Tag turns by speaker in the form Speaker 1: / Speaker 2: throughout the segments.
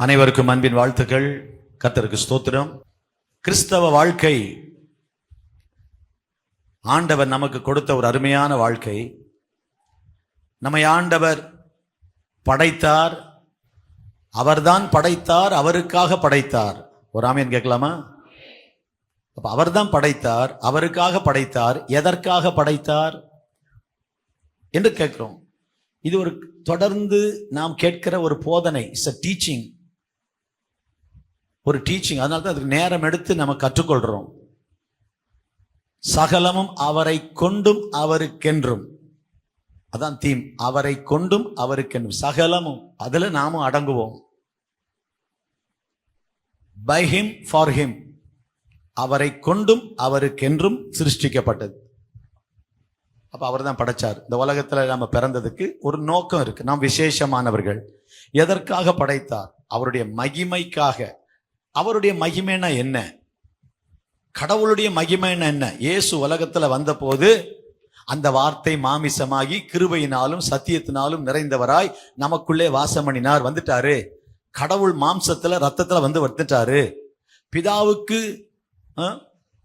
Speaker 1: அனைவருக்கும் அன்பின் வாழ்த்துக்கள். கர்த்தருக்கு ஸ்தோத்திரம். கிறிஸ்தவ வாழ்க்கை ஆண்டவர் நமக்கு கொடுத்த ஒரு அருமையான வாழ்க்கை. நம்மை ஆண்டவர் படைத்தார், அவர்தான் படைத்தார், அவருக்காக படைத்தார். ஒரு ஆமீன் கேட்கலாமா? அப்ப அவர்தான் படைத்தார், அவருக்காக படைத்தார். எதற்காக படைத்தார் என்று கேட்கிறோம். இது ஒரு தொடர்ந்து நாம் கேட்கிற ஒரு போதனை. இட்ஸ் a டீச்சிங், ஒரு டீச்சிங். அதனால தான் அதுக்கு நேரம் எடுத்து நம்ம கற்றுக்கொள்றோம். சகலமும் அவரை கொண்டும் அவருக்கென்றும், அதான் தீம். அவரை கொண்டும் அவருக்கென்றும், சகலமும், அதுல நாமும் அடங்குவோம். பை ஹிம் ஃபார் ஹிம், அவரை கொண்டும் அவருக்கென்றும் சிருஷ்டிக்கப்பட்டது. அப்ப அவர் தான் படைச்சார். இந்த உலகத்துல நம்ம பிறந்ததுக்கு ஒரு நோக்கம் இருக்கு. நாம் விசேஷமானவர்கள். எதற்காக படைத்தார்? அவருடைய மகிமைக்காக. அவருடைய மகிமைன்னா என்ன? கடவுளுடைய மகிமைன்னா என்ன? இயேசு உலகத்துல வந்த போது அந்த வார்த்தை மாமிசமாகி கிருபையினாலும் சத்தியத்தினாலும் நிறைந்தவராய் நமக்குள்ளே வாசம் பண்ணினார். வந்துட்டாரு. கடவுள் மாம்சத்துல ரத்தத்துல வந்துட்டாரு. பிதாவுக்கு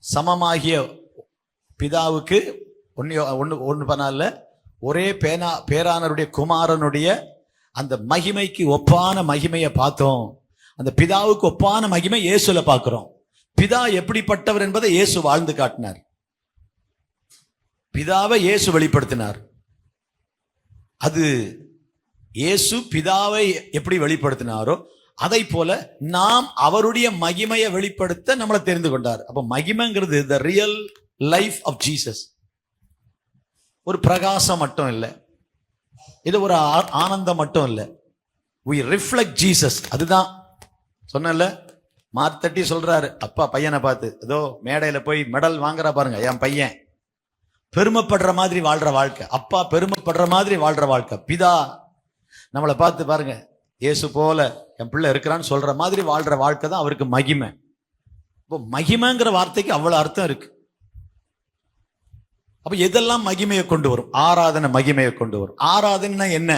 Speaker 1: சமமாகிய பிதாவுக்கு ஒன்னு பண்ணல, ஒரே பேரானருடைய குமாரனுடைய அந்த மகிமைக்கு ஒப்பான மகிமையை பார்த்தோம். அந்த பிதாவுக்கு ஒப்பான மகிமை இயேசுல பார்க்கிறோம். பிதா எப்படிப்பட்டவர் என்பதை இயேசு வாழ்ந்து காட்டினார். பிதாவை இயேசு வெளிப்படுத்தினார். அது இயேசு பிதாவை எப்படி வெளிப்படுத்தினாரோ அதை போல நாம் அவருடைய மகிமையை வெளிப்படுத்த நம்மளை தெரிந்து கொண்டார். அப்ப மகிமைங்கிறது the real life of Jesus. ஒரு பிரகாசம் மட்டும் இல்லை, இது ஒரு ஆனந்தம் மட்டும் இல்லை. we reflect Jesus. அதுதான் சொன்னல, மார்த்தட்டி சொல்றாரு அப்பா பையனை பார்த்து, ஏதோ மேடையில போய் மெடல் வாங்குற பாருங்க, என் பையன் பெருமைப்படுற மாதிரி வாழ்ற வாழ்க்கை, அப்பா பெருமைப்படுற மாதிரி வாழ்ற வாழ்க்கை. பிதா நம்மளை பார்த்து பாருங்க, இயேசு போல என் பிள்ளை இருக்கிறான்னு சொல்ற மாதிரி வாழ்ற வாழ்க்கை தான் அவருக்கு மகிமை. இப்போ மகிமைங்கிற வார்த்தைக்கு அவ்வளவு அர்த்தம் இருக்கு. அப்ப எதெல்லாம் மகிமையை கொண்டு வரும்? ஆராதனை மகிமையை கொண்டு வரும். ஆராதனை என்ன?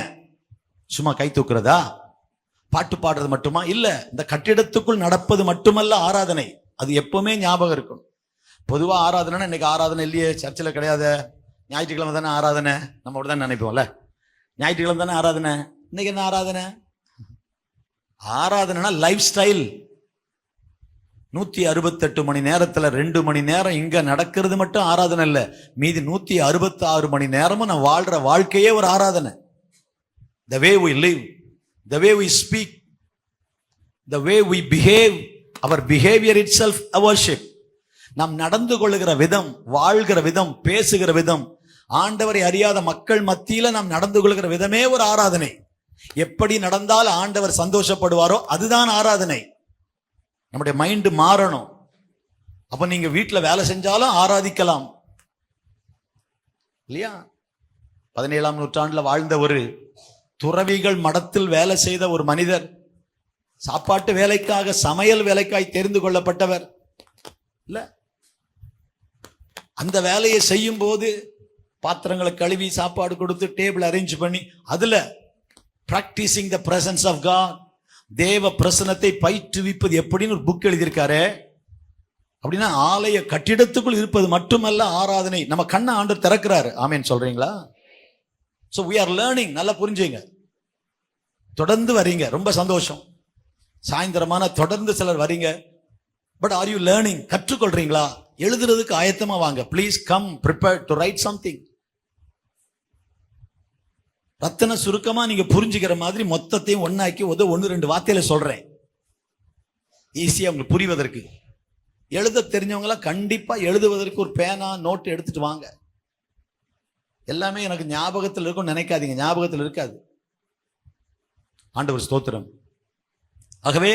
Speaker 1: சும்மா கை தூக்குறதா, பாட்டு பாடுறது மட்டுமா? இல்ல, இந்த கட்டிடத்துக்குள் நடப்பது மட்டுமல்ல ஆராதனை. அது எப்பவுமே ஞாபகம் இருக்கும். பொதுவா ஆராதனை, இன்னைக்கு ஆராதனை இல்லையே, சர்ச்சில் கிடையாது, ஞாயிற்றுக்கிழமை தானே ஆராதனை, நம்ம தான் நினைப்போம்ல, ஞாயிற்றுக்கிழமை தானே ஆராதனை, இன்னைக்கு என்ன ஆராதனை? ஆராதனைனா லைஃப் ஸ்டைல். 168 மணி நேரத்துல 2 மணி நேரம் இங்க நடக்கிறது மட்டும் ஆராதனை இல்ல, மீதி 166 மணி நேரமும் நான் வாழ்ற வாழ்க்கையே ஒரு ஆராதனை. The way we live, the way we speak, the way we behave, our behavior itself a worship. நாம் நடந்து கொள்ளுகிற விதம், வாழ்கிற விதம், பேசுகிற விதம், ஆண்டவரை அறியாத மக்கள் மத்தியில நாம் நடந்து கொள்கிற விதமே ஒரு ஆராதனை. எப்படி நடந்தால் ஆண்டவர் சந்தோஷப்படுவாரோ அதுதான் ஆராதனை. நம்முடைய மைண்ட் மாறணும். அப்ப நீங்க வீட்டுல வேலை செஞ்சாலும் ஆராதிக்கலாம் இல்லையா? 17ஆம் நூற்றாண்டுல வாழ்ந்த ஒரு துறவிகள் மடத்தில் வேலை செய்த ஒரு மனிதர், சாப்பாட்டு வேலைக்காக, சமையல் வேலைக்காய் தெரிந்து கொள்ளப்பட்டவர் இல்ல. அந்த வேலையை செய்யும் போது பாத்திரங்களை கழுவி சாப்பாடு கொடுத்து டேபிள் அரேஞ்ச் பண்ணி அதுல practicing the presence of God, தேவ பிரசனத்தை பயிற்றுவிப்பது எப்படின்னு ஒரு புக் எழுதியிருக்காரு. அப்படின்னா ஆலய கட்டிடத்துக்குள் இருப்பது மட்டுமல்ல ஆராதனை. நம்ம கண்ணை ஆண்டு திறக்கிறாரு. ஆமேன் சொல்றீங்களா? So we are learning. நல்லா புரிஞ்சுங்க. தொடர்ந்து வரீங்க, ரொம்ப சந்தோஷம். சாயந்தரமான தொடர்ந்து சிலர் வரீங்க. But are you learning? கற்றுக்கொள்றீங்களா? எழுதுறதுக்கு ஆயத்தமா வாங்க. Please come prepare to write something. ரத்தன சுருக்கமா நீங்க புரிஞ்சுக்கிற மாதிரி மொத்தத்தையும் ஒன்னாக்கி 1-2 வார்த்தையில சொல்றேன், ஈஸியா உங்களுக்கு புரிவதற்கு. எழுத தெரிஞ்சவங்களாம் கண்டிப்பா எழுதுவதற்கு ஒரு பேனா நோட்டு எடுத்துட்டு வாங்க. எல்லாமே எனக்கு ஞாபகத்தில் இருக்கும் நினைக்காதீங்க, ஞாபகத்தில் இருக்காது. ஆண்டவர் ஸ்தோத்திரம். ஆகவே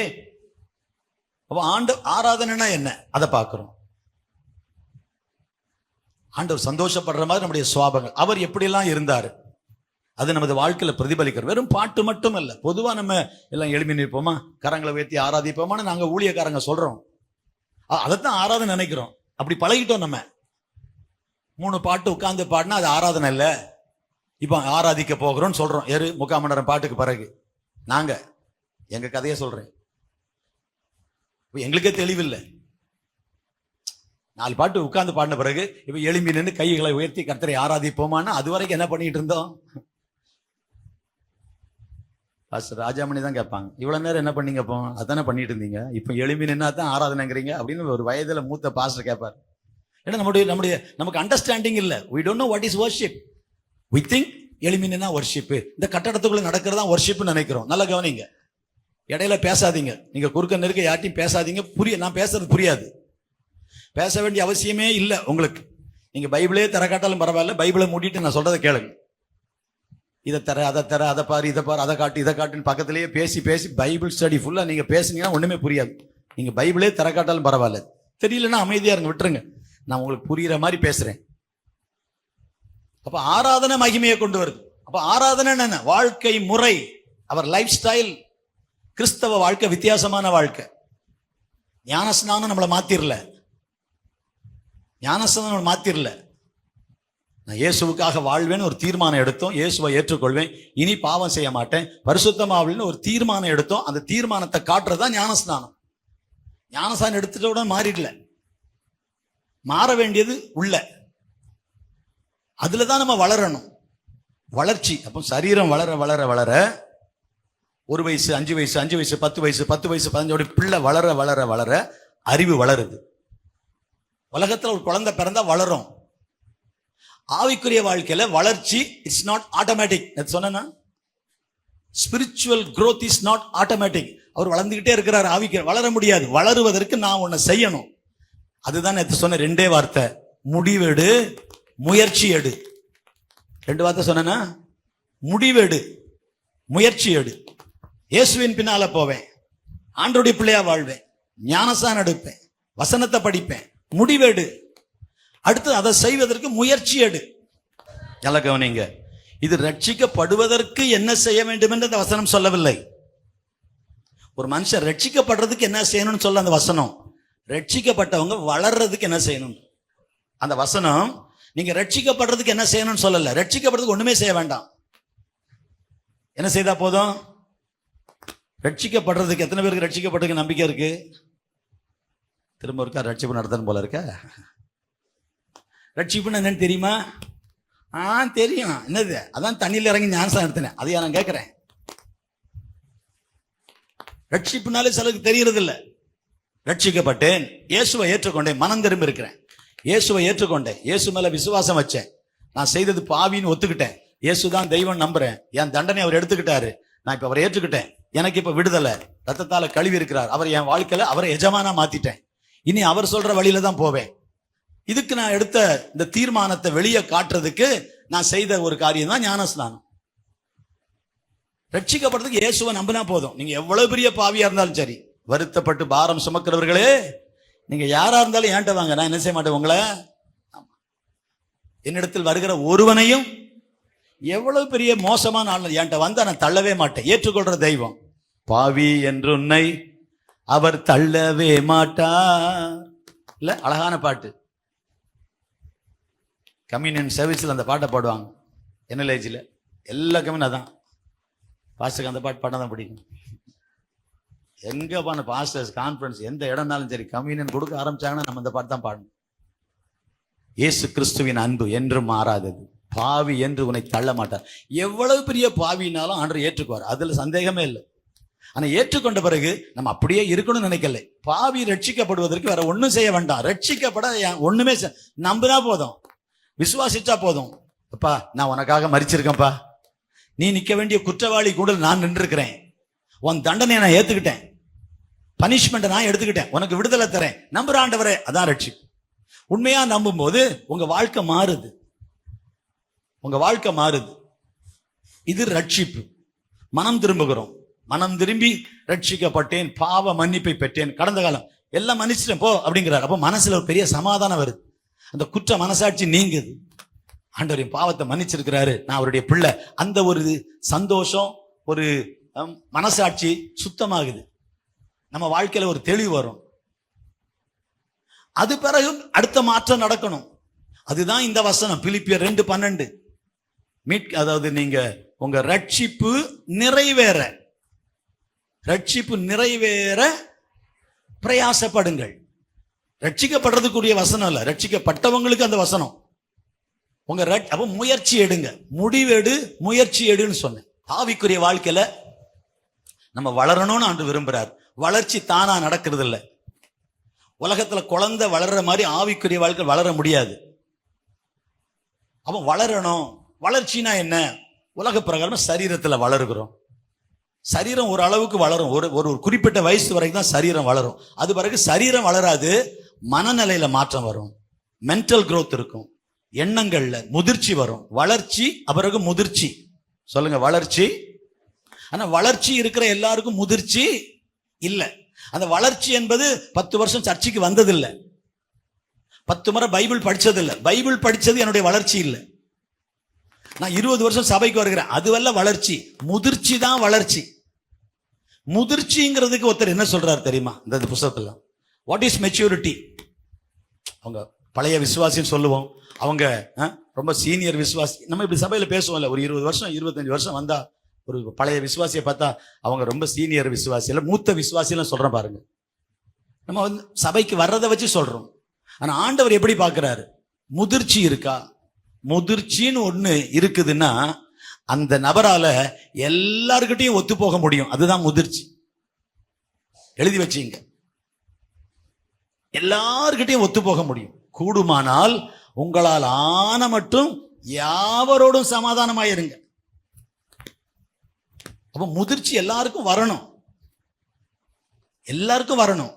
Speaker 1: ஆராதனைனா என்ன அதை பார்க்கிறோம். ஆண்டவர் சந்தோஷப்படுற மாதிரி நம்முடைய சுவாபங்கள், அவர் எப்படியெல்லாம் இருந்தாரு அது நமது வாழ்க்கையில பிரதிபலிக்கிற. வெறும் பாட்டு மட்டும் இல்ல. பொதுவா நம்ம எல்லாம் எழுப்பி நிற்போமா, கரங்களை உயர்த்தி ஆராதிப்போமான்னு நாங்க ஊழியக்காரங்க சொல்றோம். அதைத்தான் ஆராதனை நினைக்கிறோம். அப்படி பழகிட்டோம். நம்ம 3 பாட்டு உட்கார்ந்து பாடினா அது ஆராதனை இல்ல. இப்ப ஆராதிக்க போகிறோம்னு சொல்றோம். 3/4 மணி நேரம் பாட்டுக்கு பிறகு நாங்க எங்க கதையை சொல்றேன். எங்களுக்கே தெளிவில்லை. 4 பாட்டு உட்கார்ந்து பாடின பிறகு இப்ப எழும்பி நின்று கைகளை உயர்த்தி கர்த்தரை ஆராதிப்போமானா அது வரைக்கும் என்ன பண்ணிட்டு இருந்தோம்? ராஜாமணி தான் கேட்பாங்க, இவ்வளவு நேரம் என்ன பண்ணீங்க? அப்போ அதானே பண்ணிட்டு இருந்தீங்க, இப்ப எழும்பி நின்னா தான் ஆராதனைங்கிறீங்க அப்படின்னு ஒரு வயதுல மூத்த பாஸ்டர் கேட்பார். ஏன்னா நமக்கு அண்டர்ஸ்டாண்டிங் இல்ல. we don't know what is worship. we think எழும்பி நின்னா வர்ஷிப், இந்த கட்டடத்துக்குள்ள நடக்கிறதா வர்ஷிப்னு நினைக்கிறோம். நல்லா கவனிங்க, இடையில பேசாதீங்க. நீங்க குறுக்க நெருக்க யார்ட்டையும் பேசாதீங்க. நான் பேசுறது புரியாது, பேச வேண்டிய அவசியமே இல்லை உங்களுக்கு. நீங்க பைபிளே தர காட்டாலும் பரவாயில்ல, பைபிளை மூடிட்டு நான் சொல்றதை கேளுங்க. இதை தர, அதை பாரு, இதை பாரு, அதை காட்டு, இதை காட்டுன்னு பக்கத்திலேயே பேசி பைபிள் ஸ்டடி ஃபுல்லா நீங்க பேசுனீங்கன்னா ஒண்ணுமே புரியாது. நீங்க பைபிளே தர காட்டாலும் பரவாயில்ல, தெரியலன்னா அமைதியா இருங்க, விட்டுருங்க. நான் உங்களுக்கு புரியுற மாதிரி பேசுறேன். அப்ப ஆராதனை மகிமையை கொண்டு வருது. அப்ப ஆராதனை என்ன? வாழ்க்கை முறை, அவர் லைஃப் ஸ்டைல். கிறிஸ்தவ வாழ்க்கை வித்தியாசமான வாழ்க்கை. ஞானஸ்நானம் நம்மளை மாத்திரல, ஞானஸ்நானம் மாத்திரல. நான் இயேசுவுக்காக வாழ்வேன்னு ஒரு தீர்மானம் எடுத்தோம், இயேசுவை ஏற்றுக்கொள்வேன், இனி பாவம் செய்ய மாட்டேன், பரிசுத்தமாவல்னு ஒரு தீர்மானம் எடுத்தோம். அந்த தீர்மானத்தை காட்டுறதுதான் ஞானஸ்நானம். ஞானஸ்நானம் எடுத்துட்ட உடனே மாறிடல, மாற வேண்டியது உள்ள. அதுலதான் நம்ம வளரணும். வளர்ச்சி. அப்போ சரீரம் வளர வளர வளர 1 வயசு 5 வயசு 5 வயசு 10 வயசு 10 வயசு 15 பிள்ளை வளர வளர வளர அறிவு வளருது. உலகத்துல ஒரு குழந்தை பிறந்தா வளரும். ஆவிக்குரிய வாழ்க்கையில வளர்ச்சி இட்ஸ் நாட் ஆட்டோமேட்டிக். சொன்னா spiritual growth is not automatic. அவர் வளர்ந்துகிட்டே இருக்கிறார், ஆவிக்கு வளர முடியாது. வளருவதற்கு நான் ஒன்ன செய்யணும். அதுதான் சொன்ன 2 வார்த்தை, முடிவெடு, முயற்சி எடு. 2 வார்த்தை சொன்னா, முடிவெடு, முயற்சி எடு. இயேசுவின் பின்னால போவேன், ஆண்டவருடைய பிள்ளையா வாழ்வேன், ஞானஸ்நானம் எடுப்பேன், வசனத்தை படிப்பேன். முடிவெடு. அடுத்து அதை செய்வதற்கு முயற்சி எடு. நல்லா கவனிங்க, இது ரட்சிக்கப்படுவதற்கு என்ன செய்ய வேண்டும் என்று அந்த வசனம் சொல்லவில்லை. ஒரு மனுஷன் ரட்சிக்கப்படுறதுக்கு என்ன செய்யணும்னு சொல்ல அந்த வசனம். ரட்சிக்கப்பட்டவங்க வளர்றதுக்கு என்ன செய்யணும் அந்த வசனம். நீங்க ரட்சிக்கப்படுறதுக்கு என்ன செய்யணும்னு சொல்லல. ரட்சிக்கப்படுறதுக்கு ஒண்ணுமே செய்ய வேண்டாம், என்ன செய்தா போதும். ரட்சிக்கப்படுறதுக்கு எத்தனை பேருக்கு ரட்சிக்கப்படுறதுக்கு நம்பிக்கை இருக்கு? திரும்ப இருக்கா ரட்சிப்பு நடத்தணும் போல இருக்க. ரட்சிப்புன்னு என்னன்னு தெரியுமா? தெரியும். என்னது? அதான் தண்ணியில் இறங்கி ஞானஸ்நானம் எடுத்தேன். அதையா நான் கேட்கிறேன். ரட்சிப்புனாலே சிலருக்கு தெரியறது இல்லை. ரட்சிக்கப்பட்டேன், இயேசுவை ஏற்றுக்கொண்டேன், மனம் திரும்பி இருக்கிறேன், இயேசுவை ஏற்றுக்கொண்டேன், இயேசு மேல விசுவாசம் வச்சேன், நான் செய்தது பாவின்னு ஒத்துக்கிட்டேன், இயேசுதான் தெய்வம் நம்புறேன், என் தண்டனை அவர் எடுத்துக்கிட்டாரு, நான் இப்ப அவரை ஏற்றுக்கிட்டேன், எனக்கு இப்ப விடுதலை, ரத்தத்தால கழுவி இருக்கிறார், அவர் என் வாழ்க்கையில அவரை எஜமானா மாத்திட்டேன், இனி அவர் சொல்ற வழியில தான் போவேன். இதுக்கு நான் எடுத்த இந்த தீர்மானத்தை வெளியே காட்டுறதுக்கு நான் செய்த ஒரு காரியம் தான் ஞானஸ்நானம். ரட்சிக்கப்படுறதுக்கு இயேசுவை நம்பினா போதும். நீங்க எவ்வளவு பெரிய பாவியா இருந்தாலும் சரி, வருத்தப்பட்டு பாரம் சுமக்கிறவர்களே, நீங்க யாரா இருந்தாலும் ஏன்ட்ட வாங்க, நான் என்ன செய்ய மாட்டேன் உங்களை. என்னிடத்தில் வருகிற ஒருவனையும், எவ்வளவு பெரிய மோசமான ஆள் என்கிட்ட வந்தா நான் தள்ளவே மாட்டேன். ஏற்றுக்கொள்ற தெய்வம். பாவி என்று உன்னை அவர் தள்ளவே மாட்டார். இல்ல, அழகான பாட்டு. கம்யூனியன் சர்வீஸ்ல அந்த பாட்டை பாடுவாங்க NLG எல்லா கம்யூன். அதான் பாஸ்டருக்கு அந்த பாட்டு பாட்டாதான் பிடிக்கும். எங்க பண்ண பாஸ்டர்ஸ் கான்ஃபரன்ஸ் எந்த இடம்னாலும் சரி, கம்யூனியன் கொடுக்க ஆரம்பிச்சாங்கன்னா நம்ம இந்த பாட்டு தான் பாடணும். இயேசு கிறிஸ்துவின் அன்பு என்றும் மாறாதது, பாவி என்று உன்னை தள்ள மாட்டார். எவ்வளவு பெரிய பாவினாலும் ஆண்டவர் ஏற்றுக்குவார், அதுல சந்தேகமே இல்லை. ஆனா ஏற்றுக்கொண்ட பிறகு நம்ம அப்படியே இருக்கணும்னு நினைக்கல. பாவி ரட்சிக்கப்படுவதற்கு வேற ஒண்ணும் செய்ய வேண்டாம். ரட்சிக்கப்பட ஒண்ணுமே நம்பினா போதும், விசுவாசிச்சா போதும். அப்பா நான் உனக்காக மரிச்சிருக்கேன்ப்பா, நீ நிக்க வேண்டிய குற்றவாளி கூட நான் நின்று இருக்கிறேன், உன் தண்டனை நான் ஏத்துக்கிட்டேன், பனிஷ்மெண்ட் நான் எடுத்துக்கிட்டேன், உனக்கு விடுதலை தரேன், நம்புற ஆண்டவரே. அதான் ரட்சிப்பு. உண்மையா நம்பும் போது உங்க வாழ்க்கை மாறுது, உங்க வாழ்க்கை மாறுது. இது ரட்சிப்பு. மனம் திரும்புகிறோம், மனம் திரும்பி ரட்சிக்கப்பட்டேன், பாவ மன்னிப்பை பெற்றேன், கடந்த காலம் எல்லாம் மன்னிச்சிட்டேன் போ அப்படிங்கிறார். அப்போ மனசுல ஒரு பெரிய சமாதானம் வருது, அந்த குற்ற மனசாட்சி நீங்குது. ஆண்டவரின் பாவத்தை மன்னிச்சிருக்கிறாரு, நான் அவருடைய பிள்ளை. அந்த ஒரு சந்தோஷம், ஒரு மனசாட்சி சுத்தமாகுது, நம்ம வாழ்க்கையில ஒரு தெளிவு வரும். அது பிறகு அடுத்த மாற்றம் நடக்கணும். அதுதான் இந்த வசனம் பிலிப்பியர் 2:12. அதாவது நீங்க உங்க ரட்சிப்பு நிறைவேற, ரட்சிப்பு நிறைவேற பிரயாசப்படுங்கள். ரட்சிக்கப்படுறதுக்குரிய வசனம் இல்ல, ரட்சிக்கப்பட்டவங்களுக்கு அந்த வசனம். உங்க அப்ப முயற்சி எடுங்க, முடிவெடு, முயற்சி எடுன்னு சொன்னேன். ஆவிக்குரிய வாழ்க்கையில நம்ம வளரணும்னு ஆண்டு விரும்புறார். வளர்ச்சி தானா நடக்கிறது இல்லை. உலகத்துல குழந்தை வளர்ற மாதிரி ஆவிக்குரிய வாழ்க்கை வளர முடியாது. அப்ப வளரணும். வளர்ச்சினா என்ன? உலக பிரகாரம் சரீரத்துல வளருகிறோம். சரீரம் ஒரு அளவுக்கு வளரும், ஒரு குறிப்பிட்ட வயசு வரைக்கும் தான் சரீரம் வளரும். அது பிறகு சரீரம் வளராது, மனநிலையில மாற்றம் வரும், மென்டல் growth இருக்கும், எண்ணங்கள்ல முதிர்ச்சி வரும். வளர்ச்சி பிறகு முதிர்ச்சி. சொல்லுங்க, வளர்ச்சி. ஆனா வளர்ச்சி இருக்கிற எல்லாருக்கும் முதிர்ச்சி இல்லை. அந்த வளர்ச்சி என்பது 10 வருஷம் சர்ச்சைக்கு வந்ததில்லை, 10 முறை பைபிள் படிச்சதில்லை. பைபிள் படிச்சது என்னுடைய வளர்ச்சி இல்லை. நான் 20 வருஷம் சபைக்கு வருகிறேன், அதுவல்ல வளர்ச்சி. முதிர்ச்சி தான் வளர்ச்சி. முதிர்ச்சிங்கிறதுக்கு ஒருத்தர் என்ன சொல்றாரு தெரியுமா இந்த புத்தகத்துல? What is maturity? அவங்க பழைய விசுவாசின்னு சொல்லுவோம், அவங்க ரொம்ப சீனியர் விசுவாசி. நம்ம இப்படி சபையில பேசுவோம்ல, ஒரு 20 வருஷம் 25 வருஷம் வந்தா ஒரு பழைய விசுவாசியை பார்த்தா அவங்க ரொம்ப சீனியர் விசுவாசி இல்ல, மூத்த விசுவாசிலாம் சொல்றேன் பாருங்க. நம்ம வந்து சபைக்கு வர்றதை வச்சு சொல்றோம். ஆனா ஆண்டவர் எப்படி பார்க்கிறாரு? முதிர்ச்சி இருக்கா? முதிர்ச்சின்னு ஒண்ணு இருக்குதுன்னா அந்த நபரால எல்லார்கிட்டையும் ஒத்து போக முடியும். அதுதான் முதிர்ச்சி. எழுதி வச்சீங்க, எல்லார்கிட்டையும் ஒத்து போக முடியும். கூடுமானால் உங்களால் ஆன மட்டும் யாவரோடும் சமாதானமாயிருங்க. அப்ப முதிர்ச்சி எல்லாருக்கும் வரணும், எல்லாருக்கும் வரணும்.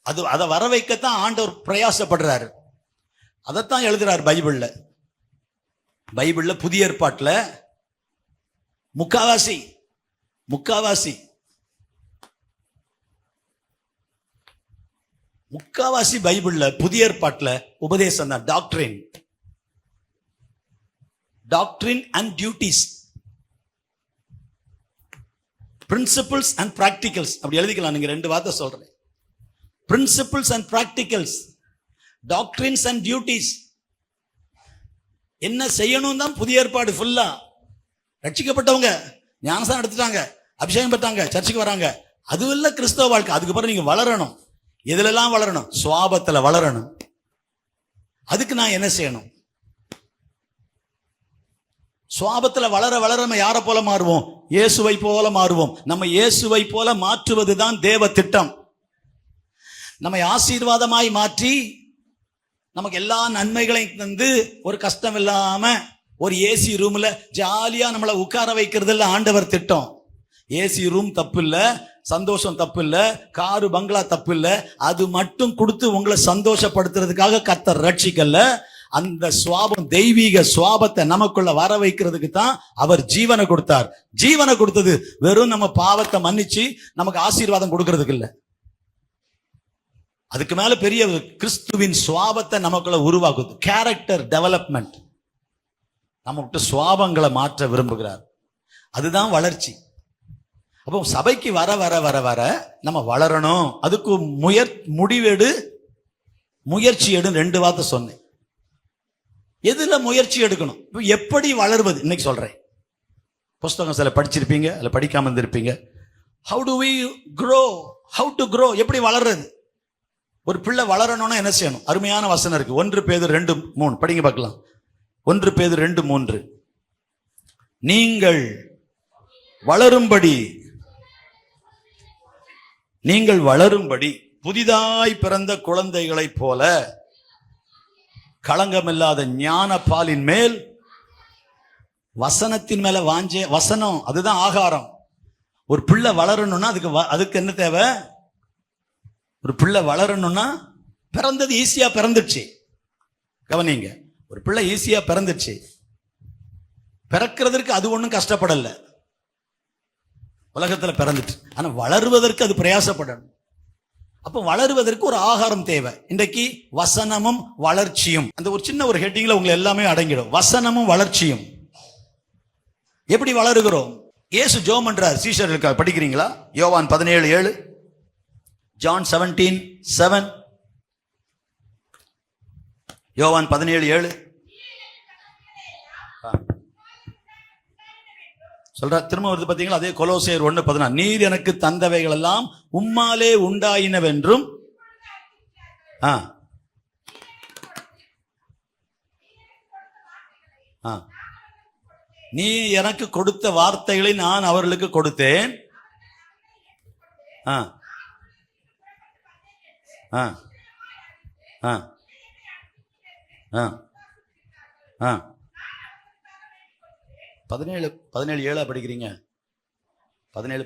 Speaker 1: அதை வர வைக்கத்தான் ஆண்டவர் பிரயாசப்படுறாரு. அதைத்தான் எழுதுறாரு பைபிள்ல புதிய ஏற்பாட்டுல முக்காவாசி பைபிள்ல புதிய ஏற்பாட்டுல உபதேசம் தான். Doctrine and duties, principles and practicals. அப்படி எழுதிக்கலாம். நீங்க 2 வார்த்தை சொல்றேன், principles and practicals, doctrines and duties. என்ன செய்யணும் தான் புதிய ஏற்பாடு ஃபுல்லா. ரட்சிக்கப்பட்டவங்க ஞானஸ்தானம் எடுத்துட்டாங்க, அபிஷேகம் பெற்றாங்க, சர்ச்சுக்கு வராங்க, அது இல்ல கிறிஸ்தவ வாழ்க்கை. அதுக்கு பிறகு நீங்க வளரணும். எதுலெல்லாம் வளரணும்? சுவாபத்துல வளரணும். அதுக்கு நான் என்ன செய்யணும்? சுவாபத்துல வளர வளர நம்ம யாரை போல மாறுவோம்? இயேசுவை போல மாறுவோம். நம்ம இயேசுவை போல மாற்றுவதுதான் தேவ திட்டம். நம்மை ஆசீர்வாதமாய் மாற்றி நமக்கு எல்லா நன்மைகளையும் தந்து ஒரு கஷ்டம் இல்லாம ஒரு ஏசி ரூம்ல ஜாலியா நம்மளை உட்கார வைக்கிறது இல்ல ஆண்டவர் திட்டம். ஏசி ரூம் தப்பு இல்ல, சந்தோஷம் தப்பு இல்ல, காரு பங்களா தப்பு இல்ல. அது மட்டும் கொடுத்து உங்களை சந்தோஷப்படுத்துறதுக்காக கர்த்தர் ரட்சிக்கல. அந்த சுவாபம், தெய்வீக சுவாபத்தை நமக்குள்ள வர வைக்கிறதுக்கு தான் அவர் ஜீவனை கொடுத்தார். ஜீவனை கொடுத்தது வெறும் நம்ம பாவத்தை மன்னிச்சு நமக்கு ஆசீர்வாதம் கொடுக்கறதுக்கு இல்ல. அதுக்கு மேல பெரிய கிறிஸ்துவின் சுவாபத்தை நமக்குள்ள உருவாக்குது. Character development. நமக்கு சுவாபங்களை மாற்ற விரும்புகிறார். அதுதான் வளர்ச்சி. அப்போ சபைக்கு வர வர வர வர நம்ம வளரணும். அதுக்கு முடிவெடு, முயற்சி எடு. 2 வார்த்தை சொன்னேன். எதுல முயற்சி எடுக்கணும்? எப்படி வளர்வது இன்னைக்கு சொல்றேன். புஸ்தகம் சில படிச்சிருப்பீங்க, அல்ல படிக்காம இருந்திருப்பீங்க. How do we grow, how do grow, எப்படி வளர்றது? ஒரு பிள்ளை வளரணும்னா என்ன செய்யணும்? அருமையான வசனம் இருக்கு. 1 பேதுரு 2:3 படிங்க பார்க்கலாம். 1 பேதுரு 2:3 நீங்கள் வளரும்படி புதிதாய் பிறந்த குழந்தைகளைப் போல களங்கமில்லாத ஞான பாலின் மேல், வசனத்தின் மேல வாஞ்சே. வசனம் அதுதான் ஆகாரம். ஒரு பிள்ளை வளரணும்னா அதுக்கு என்ன தேவை? ஒரு பிள்ளை வளரணும்னா பிறந்தது ஈஸியா பிறந்துச்சு. கவனிங்க, ஒரு பிள்ளை ஈஸியா பிறந்துச்சு. பிறக்கிறதுக்கு அது ஒன்றும் கஷ்டப்படல, உலகத்துல பிறந்துட்டு. ஆனா வளருவதற்கு அது பிரயாசப்படணும். அப்போ வளருவதற்கு ஒரு ஆகாரம் தேவை. இன்றைக்கு வசனமும் வளர்ச்சியும், அந்த ஒரு சின்ன ஒரு ஹெட்டிங்ல உங்களை எல்லாமே அடங்கிடும். வசனமும் வளர்ச்சியும். எப்படி வளருகிறோம்? இயேசு ஜெபம் பண்றார் சீஷர்களுக்காக. படிக்கிறீங்களா? யோவான் 17:7, John 17:7, யோவான் 17:7. சொல்ற திரும்ப வருது பாத்தீங்களா? அதே கொலோசியர் 1:14, நீர் எனக்கு தந்தவைகள் எல்லாம் உம்மாலே உண்டாயினவென்றும் ஆ ஆ நீ எனக்கு கொடுத்த வார்த்தைகளை நான் அவர்களுக்கு கொடுத்தேன். ஆ ஆ ஆ ஆ ஆ 17:7 படிக்கிறீங்க? 17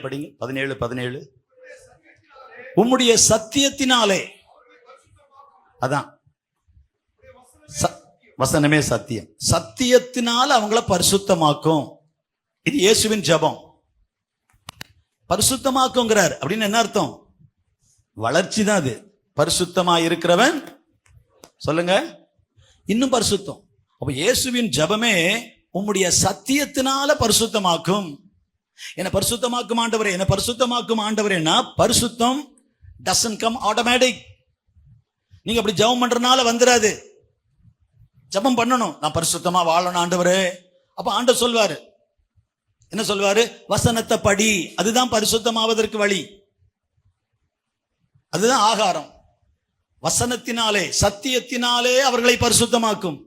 Speaker 1: படிங்க. 17 உம்முடைய சத்தியத்தினாலே, அதான் வசனமே சத்தியம், சத்தியத்தினால அவங்கள பரிசுத்தமாக்கும். இது இயேசுவின் ஜெபம். பரிசுத்தமாக்குங்கிறார் அப்படின்னு என்ன அர்த்தம்? வளர்ச்சி தான் அது. பரிசுத்தமா இருக்கிறவன் சொல்லுங்க இன்னும் பரிசுத்தம். அப்ப இயேசுவின் ஜெபமே உம்முடைய சத்தியத்தினால பரிசுத்தமாக்கும். என்ன பரிசுத்தமாக்கும் ஆண்டவரே, என்ன பரிசுத்தமாக்கும் ஆண்டவரேனா, பரிசுத்தம் doesn't come automatic. நீங்க அப்படி ஜெபம் பண்றதுனால வந்துராது. ஜெபம் பண்ணணும், நான் பரிசுத்தமா வாழணும் ஆண்டவரே. அப்ப ஆண்டவர் சொல்வாரு, என்ன சொல்வாரு? வசனத்தை படி. அதுதான் பரிசுத்தமாவதற்கு வழி, அதுதான் ஆகாரம். வசனத்தினாலே, சத்தியத்தினாலே அவர்களை பரிசுத்தமாக்கும்.